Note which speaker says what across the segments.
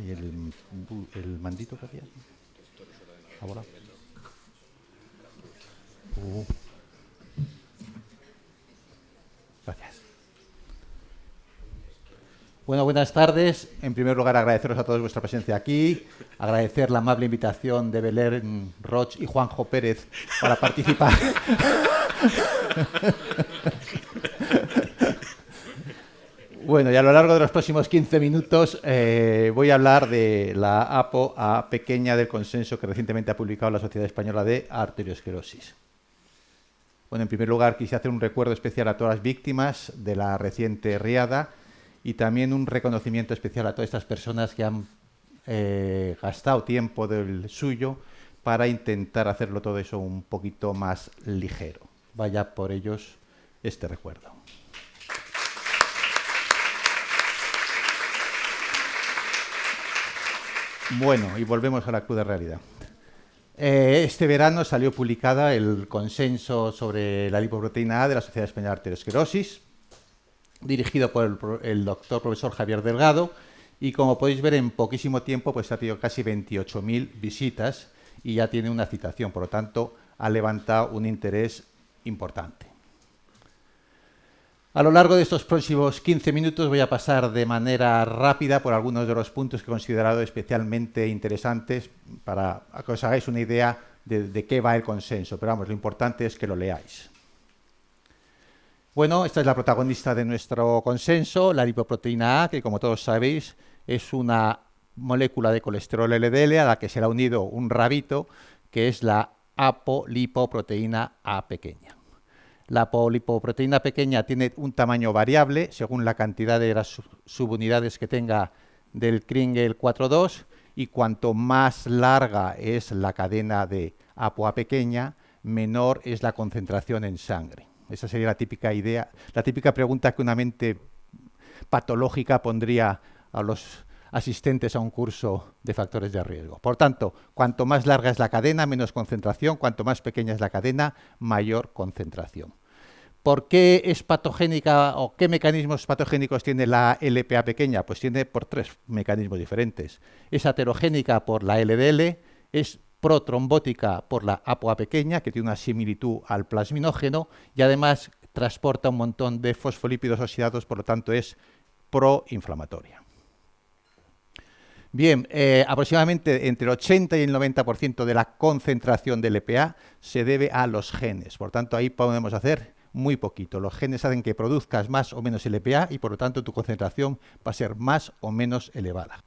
Speaker 1: ¿Y el mandito que había? Ahora. Gracias. Bueno, buenas tardes. En primer lugar, agradeceros a todos vuestra presencia aquí, agradecer la amable invitación de Belén Roch y Juanjo Pérez para participar. Bueno, y a lo largo de los próximos 15 minutos voy a hablar de la APO A pequeña del consenso que recientemente ha publicado la Sociedad Española de Arteriosclerosis. Bueno, en primer lugar, quise hacer un recuerdo especial a todas las víctimas de la reciente riada y también un reconocimiento especial a todas estas personas que han gastado tiempo del suyo para intentar hacerlo todo eso un poquito más ligero. Vaya por ellos este recuerdo. Bueno, y volvemos a la cruda realidad. Este verano salió publicada el consenso sobre la lipoproteína A de la Sociedad Española de Arteriosclerosis, dirigido por el doctor profesor Javier Delgado, y como podéis ver, en poquísimo tiempo pues ha tenido casi 28.000 visitas y ya tiene una citación, por lo tanto ha levantado un interés importante. A lo largo de estos próximos 15 minutos voy a pasar de manera rápida por algunos de los puntos que he considerado especialmente interesantes para que os hagáis una idea de qué va el consenso, pero vamos, lo importante es que lo leáis. Bueno, esta es la protagonista de nuestro consenso, la lipoproteína A, que como todos sabéis es una molécula de colesterol LDL a la que se le ha unido un rabito, que es la apolipoproteína A pequeña. La apolipoproteína pequeña tiene un tamaño variable según la cantidad de las subunidades que tenga del Kringle 4,2 y cuanto más larga es la cadena de ApoA pequeña, menor es la concentración en sangre. Esa sería la típica idea, la típica pregunta que una mente patológica pondría a los asistentes a un curso de factores de riesgo. Por tanto, cuanto más larga es la cadena, menos concentración, cuanto más pequeña es la cadena, mayor concentración. ¿Por qué es patogénica o qué mecanismos patogénicos tiene la LPA pequeña? Pues tiene por 3 mecanismos diferentes. Es aterogénica por la LDL, es protrombótica por la ApoA pequeña, que tiene una similitud al plasminógeno, y además transporta un montón de fosfolípidos oxidados, por lo tanto es proinflamatoria. Bien, aproximadamente entre el 80 y el 90% de la concentración de LPA se debe a los genes. Por tanto, ahí podemos hacer muy poquito. Los genes hacen que produzcas más o menos LPA y, por lo tanto, tu concentración va a ser más o menos elevada.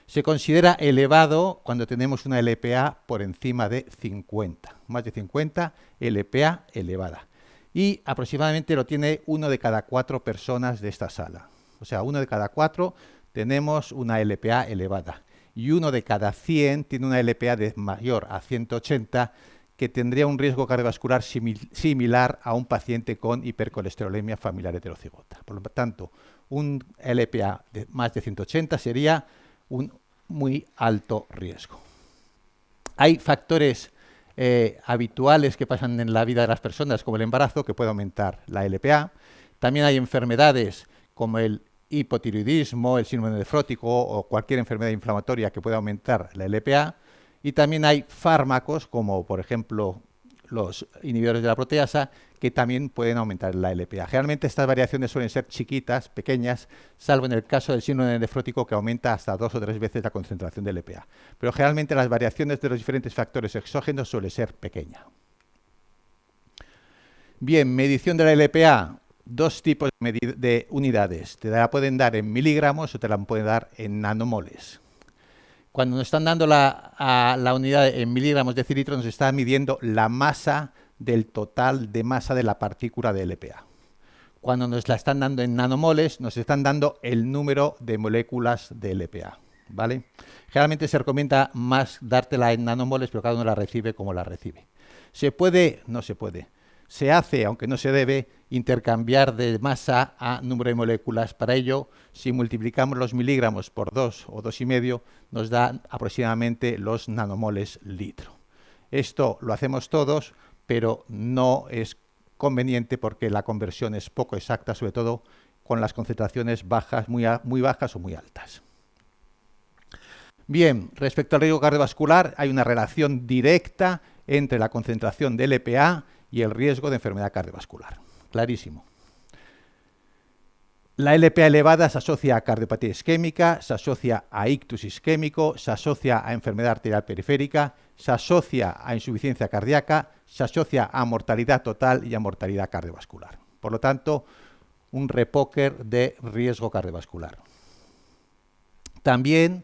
Speaker 1: Se considera elevado cuando tenemos una LPA por encima de 50. Más de 50, LPA elevada. Y aproximadamente lo tiene 1 de cada 4 personas de esta sala. O sea, 1 de cada 4 tenemos una LPA elevada y 1 de cada 100 tiene una LPA de mayor a 180 que tendría un riesgo cardiovascular similar a un paciente con hipercolesterolemia familiar heterocigota. Por lo tanto, un LPA de más de 180 sería un muy alto riesgo. Hay factores habituales que pasan en la vida de las personas, como el embarazo, que puede aumentar la LPA. También hay enfermedades como el hipotiroidismo, el síndrome nefrótico o cualquier enfermedad inflamatoria que pueda aumentar la LPA. Y también hay fármacos, como por ejemplo los inhibidores de la proteasa, que también pueden aumentar la LPA. Generalmente estas variaciones suelen ser chiquitas, pequeñas, salvo en el caso del síndrome nefrótico, que aumenta hasta 2 o 3 veces la concentración de LPA. Pero generalmente las variaciones de los diferentes factores exógenos suelen ser pequeñas. Bien, medición de la LPA. 2 tipos de unidades. Te la pueden dar en miligramos o te la pueden dar en nanomoles. Cuando nos están dando la unidad en miligramos de decilitro, nos está midiendo la masa del total de masa de la partícula de LPA. Cuando nos la están dando en nanomoles, nos están dando el número de moléculas de LPA. ¿Vale? Generalmente se recomienda más dártela en nanomoles, pero cada uno la recibe como la recibe. ¿Se puede? No se puede. Se hace, aunque no se debe, intercambiar de masa a número de moléculas. Para ello, si multiplicamos los miligramos por 2 o 2,5, nos da aproximadamente los nanomoles litro. Esto lo hacemos todos, pero no es conveniente porque la conversión es poco exacta, sobre todo con las concentraciones bajas, muy bajas o muy altas. Bien, respecto al riesgo cardiovascular, hay una relación directa entre la concentración de LPA y el riesgo de enfermedad cardiovascular. Clarísimo. La LPA elevada se asocia a cardiopatía isquémica, se asocia a ictus isquémico, se asocia a enfermedad arterial periférica, se asocia a insuficiencia cardíaca, se asocia a mortalidad total y a mortalidad cardiovascular. Por lo tanto, un repóquer de riesgo cardiovascular. También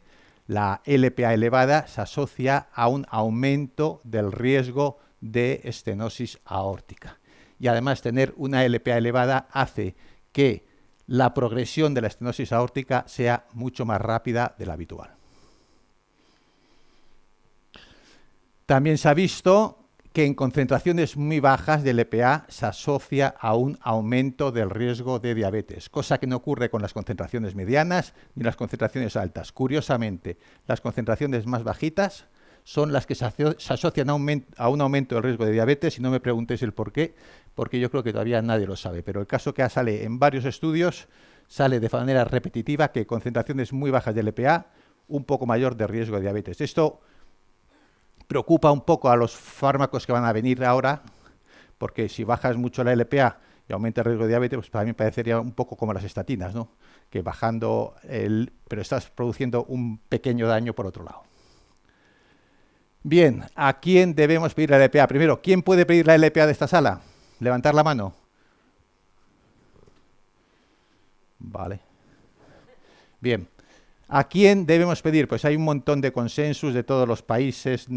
Speaker 1: la LPA elevada se asocia a un aumento del riesgo de estenosis aórtica. Y además tener una LPA elevada hace que la progresión de la estenosis aórtica sea mucho más rápida de la habitual. También se ha visto que en concentraciones muy bajas de LPA se asocia a un aumento del riesgo de diabetes, cosa que no ocurre con las concentraciones medianas ni las concentraciones altas. Curiosamente, las concentraciones más bajitas son las que se asocian a un aumento del riesgo de diabetes, y no me preguntéis el por qué, porque yo creo que todavía nadie lo sabe, pero el caso que sale en varios estudios, sale de manera repetitiva que concentraciones muy bajas de LPA, un poco mayor de riesgo de diabetes. Esto preocupa un poco a los fármacos que van a venir ahora, porque si bajas mucho la LPA y aumenta el riesgo de diabetes, pues para mí parecería un poco como las estatinas, ¿no? Que bajando pero estás produciendo un pequeño daño por otro lado. Bien, ¿a quién debemos pedir la LPA? Primero, ¿quién puede pedir la LPA de esta sala? Levantar la mano. Vale. Bien. ¿A quién debemos pedir? Pues hay un montón de consensos de todos los países,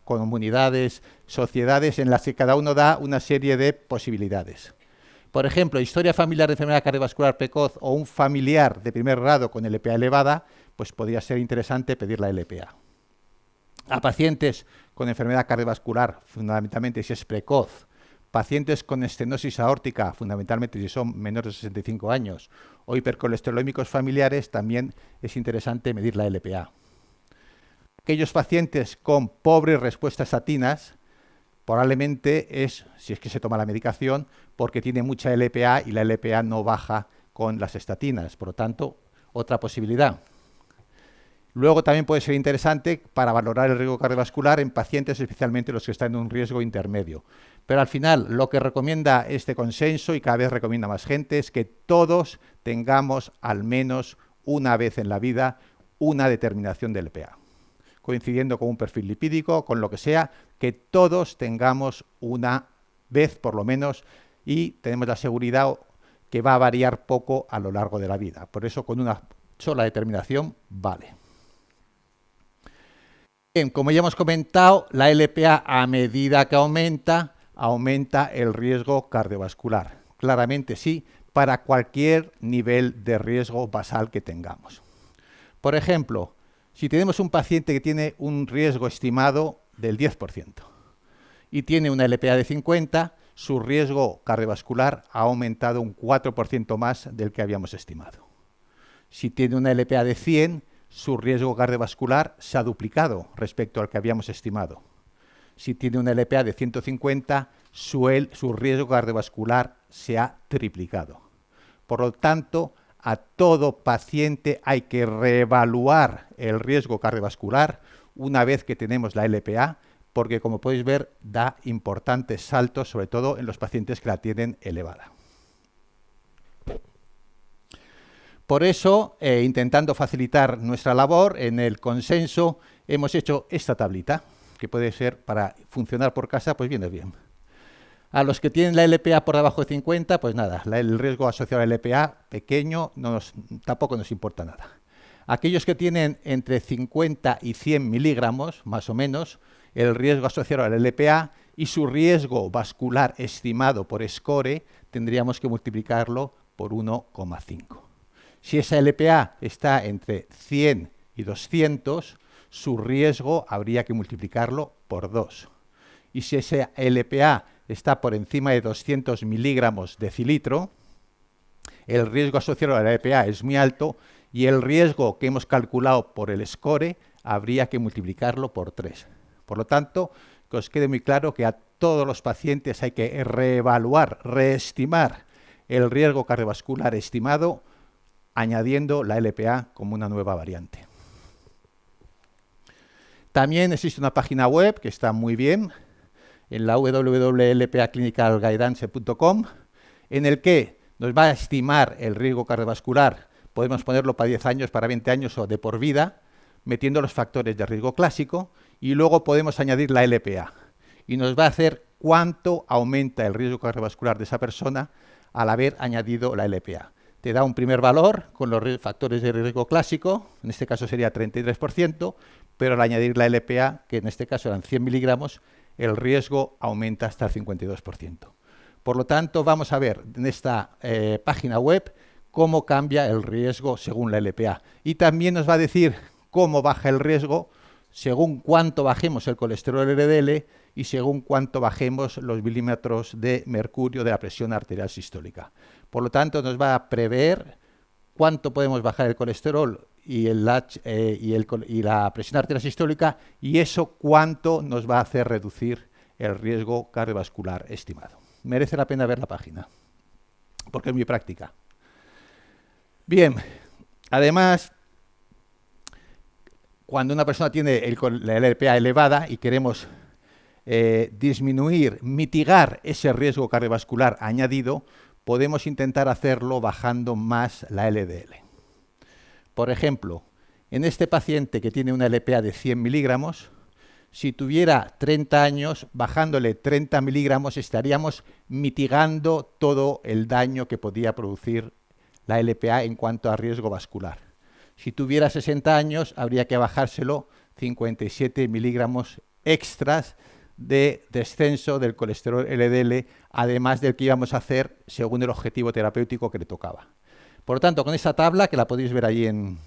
Speaker 1: comunidades, sociedades, en las que cada uno da una serie de posibilidades. Por ejemplo, historia familiar de enfermedad cardiovascular precoz o un familiar de primer grado con LPA elevada, pues podría ser interesante pedir la LPA. A pacientes con enfermedad cardiovascular, fundamentalmente si es precoz, pacientes con estenosis aórtica, fundamentalmente si son menores de 65 años, o hipercolesterolémicos familiares, también es interesante medir la LPA. Aquellos pacientes con pobre respuesta a estatinas, probablemente es, si es que se toma la medicación, porque tiene mucha LPA y la LPA no baja con las estatinas. Por lo tanto, otra posibilidad. Luego también puede ser interesante para valorar el riesgo cardiovascular en pacientes, especialmente los que están en un riesgo intermedio. Pero al final, lo que recomienda este consenso, y cada vez recomienda más gente, es que todos tengamos al menos una vez en la vida una determinación de LPA. Coincidiendo con un perfil lipídico, con lo que sea, que todos tengamos una vez por lo menos, y tenemos la seguridad que va a variar poco a lo largo de la vida. Por eso, con una sola determinación vale. Bien, como ya hemos comentado, la LPA a medida que aumenta el riesgo cardiovascular. Claramente sí, para cualquier nivel de riesgo basal que tengamos. Por ejemplo, si tenemos un paciente que tiene un riesgo estimado del 10% y tiene una LPA de 50, su riesgo cardiovascular ha aumentado un 4% más del que habíamos estimado. Si tiene una LPA de 100, su riesgo cardiovascular se ha duplicado respecto al que habíamos estimado. Si tiene una LPA de 150, su riesgo cardiovascular se ha triplicado. Por lo tanto, a todo paciente hay que reevaluar el riesgo cardiovascular una vez que tenemos la LPA, porque como podéis ver, da importantes saltos, sobre todo en los pacientes que la tienen elevada. Por eso, intentando facilitar nuestra labor, en el consenso hemos hecho esta tablita, que puede ser para funcionar por casa, pues viene bien. A los que tienen la LPA por debajo de 50, pues nada, el riesgo asociado a la LPA pequeño tampoco nos importa nada. Aquellos que tienen entre 50 y 100 miligramos, más o menos, el riesgo asociado a la LPA y su riesgo vascular estimado por SCORE, tendríamos que multiplicarlo por 1,5. Si esa LPA está entre 100 y 200, su riesgo habría que multiplicarlo por 2. Y si esa LPA está por encima de 200 miligramos decilitro, el riesgo asociado a la LPA es muy alto y el riesgo que hemos calculado por el SCORE habría que multiplicarlo por 3. Por lo tanto, que os quede muy claro que a todos los pacientes hay que reevaluar, reestimar el riesgo cardiovascular estimado, añadiendo la LPA como una nueva variante. También existe una página web que está muy bien, en la www.lpaclinicalguidance.com, en el que nos va a estimar el riesgo cardiovascular. Podemos ponerlo para 10 años, para 20 años o de por vida, metiendo los factores de riesgo clásico, y luego podemos añadir la LPA. Y nos va a hacer cuánto aumenta el riesgo cardiovascular de esa persona al haber añadido la LPA. Te da un primer valor con los factores de riesgo clásico, en este caso sería 33%, pero al añadir la LPA, que en este caso eran 100 miligramos, el riesgo aumenta hasta el 52%. Por lo tanto, vamos a ver en esta página web cómo cambia el riesgo según la LPA. Y también nos va a decir cómo baja el riesgo según cuánto bajemos el colesterol LDL y según cuánto bajemos los milímetros de mercurio de la presión arterial sistólica. Por lo tanto, nos va a prever cuánto podemos bajar el colesterol y la presión arterial sistólica, y eso cuánto nos va a hacer reducir el riesgo cardiovascular estimado. Merece la pena ver la página, porque es muy práctica. Bien, además, cuando una persona tiene la LPA elevada y queremos mitigar ese riesgo cardiovascular añadido, podemos intentar hacerlo bajando más la LDL. Por ejemplo, en este paciente que tiene una LPA de 100 miligramos, si tuviera 30 años, bajándole 30 miligramos, estaríamos mitigando todo el daño que podía producir la LPA en cuanto a riesgo vascular. Si tuviera 60 años, habría que bajárselo 57 miligramos extras de descenso del colesterol LDL, además del que íbamos a hacer según el objetivo terapéutico que le tocaba. Por lo tanto, con esa tabla, que la podéis ver allí en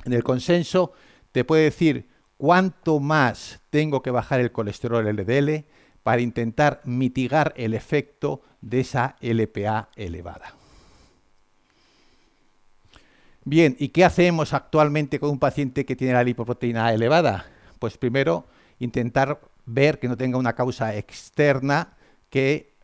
Speaker 1: el consenso, te puede decir cuánto más tengo que bajar el colesterol LDL para intentar mitigar el efecto de esa LPA elevada. Bien, ¿y qué hacemos actualmente con un paciente que tiene la lipoproteína elevada? Pues primero, intentar ver que no tenga una causa externa que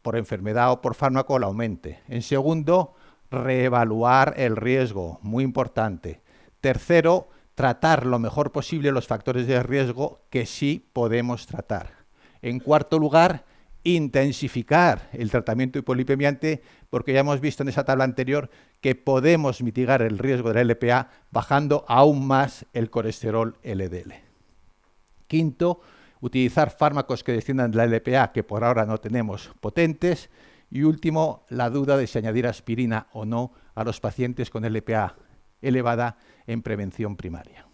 Speaker 1: por enfermedad o por fármaco la aumente. En segundo, reevaluar el riesgo, muy importante. Tercero, tratar lo mejor posible los factores de riesgo que sí podemos tratar. En cuarto lugar, intensificar el tratamiento hipolipemiante, porque ya hemos visto en esa tabla anterior que podemos mitigar el riesgo de la LPA bajando aún más el colesterol LDL. Quinto, utilizar fármacos que desciendan de la LPA, que por ahora no tenemos potentes. Y último, la duda de si añadir aspirina o no a los pacientes con LPA elevada en prevención primaria.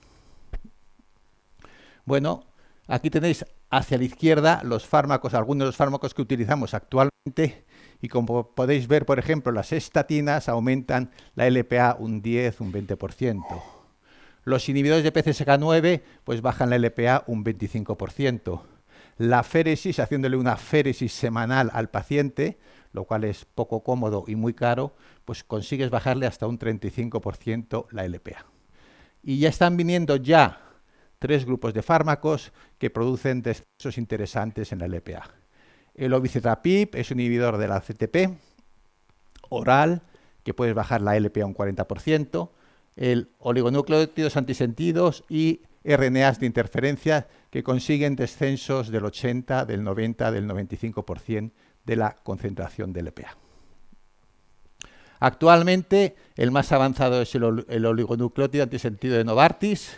Speaker 1: Bueno, aquí tenéis hacia la izquierda los fármacos, algunos de los fármacos que utilizamos actualmente, y como podéis ver, por ejemplo, las estatinas aumentan la LPA un 10, un 20%. Los inhibidores de PCSK9 pues bajan la LPA un 25%. La féresis, haciéndole una féresis semanal al paciente, lo cual es poco cómodo y muy caro, pues consigues bajarle hasta un 35% la LPA. Y ya están viniendo ya 3 grupos de fármacos que producen descensos interesantes en la LPA. El obicetrapib es un inhibidor de la CETP oral, que puedes bajar la LPA un 40%, el oligonucleótidos antisentidos y RNAs de interferencia, que consiguen descensos del 80, del 90, del 95% de la concentración de LPA. Actualmente, el más avanzado es el oligonucleótido antisentido de Novartis,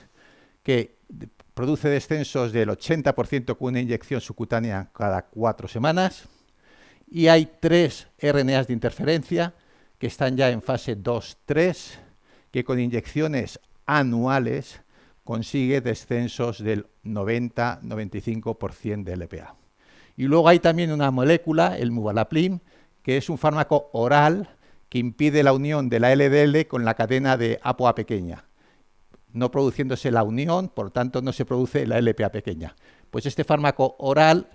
Speaker 1: que produce descensos del 80% con una inyección subcutánea cada 4 semanas. Y hay 3 RNAs de interferencia que están ya en fase 2-3, que con inyecciones anuales consigue descensos del 90-95% de LPA. Y luego hay también una molécula, el mubalaplim, que es un fármaco oral que impide la unión de la LDL con la cadena de ApoA pequeña. No produciéndose la unión, por lo tanto no se produce la LPA pequeña. Pues este fármaco oral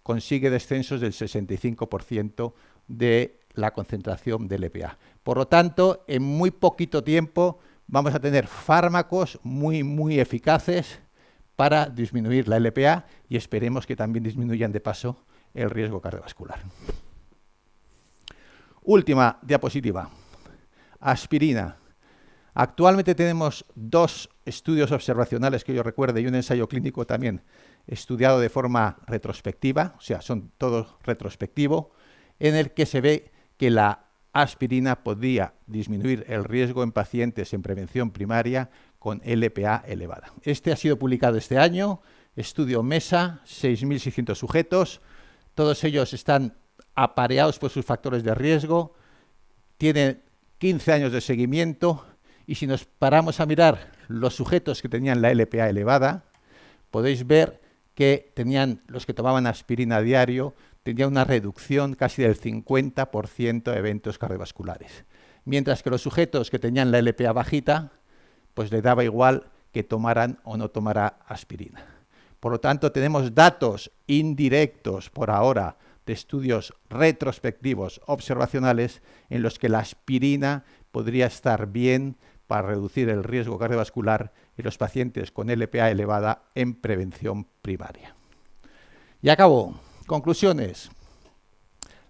Speaker 1: consigue descensos del 65% de la concentración de LPA. Por lo tanto, en muy poquito tiempo vamos a tener fármacos muy eficaces para disminuir la LPA y esperemos que también disminuyan de paso el riesgo cardiovascular. Última diapositiva. Aspirina. Actualmente tenemos 2 estudios observacionales que yo recuerde y un ensayo clínico también estudiado de forma retrospectiva, o sea, son todos retrospectivos, en el que se ve que la aspirina podía disminuir el riesgo en pacientes en prevención primaria con LPA elevada. Este ha sido publicado este año, estudio MESA, 6.600 sujetos, todos ellos están apareados por sus factores de riesgo, tienen 15 años de seguimiento y si nos paramos a mirar los sujetos que tenían la LPA elevada, podéis ver que tenían, los que tomaban aspirina a diario, tenían una reducción casi del 50% de eventos cardiovasculares. Mientras que los sujetos que tenían la LPA bajita, pues les daba igual que tomaran o no tomara aspirina. Por lo tanto, tenemos datos indirectos por ahora de estudios retrospectivos observacionales en los que la aspirina podría estar bien para reducir el riesgo cardiovascular en los pacientes con LPA elevada en prevención primaria. Y acabo. Conclusiones.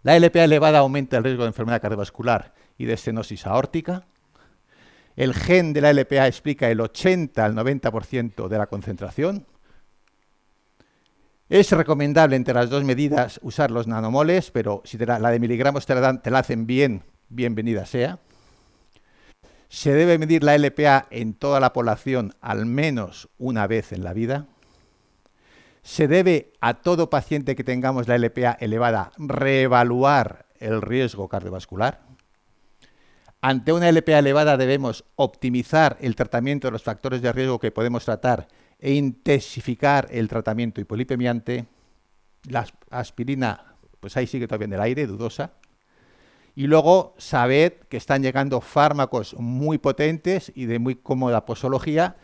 Speaker 1: La LPA elevada aumenta el riesgo de enfermedad cardiovascular y de estenosis aórtica. El gen de la LPA explica el 80 al 90% de la concentración. Es recomendable entre las 2 medidas usar los nanomoles, pero si la de miligramos te la hacen bien, bienvenida sea. Se debe medir la LPA en toda la población al menos una vez en la vida. Se debe a todo paciente que tengamos la LPA elevada reevaluar el riesgo cardiovascular. Ante una LPA elevada debemos optimizar el tratamiento de los factores de riesgo que podemos tratar e intensificar el tratamiento hipolipemiante. La aspirina, pues ahí sigue todavía en el aire, dudosa. Y luego sabed que están llegando fármacos muy potentes y de muy cómoda posología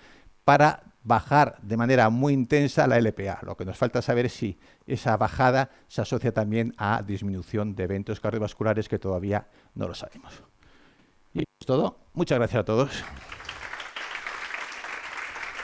Speaker 1: para bajar de manera muy intensa la LPA. Lo que nos falta saber es si esa bajada se asocia también a disminución de eventos cardiovasculares, que todavía no lo sabemos. Y es todo. Muchas gracias a todos.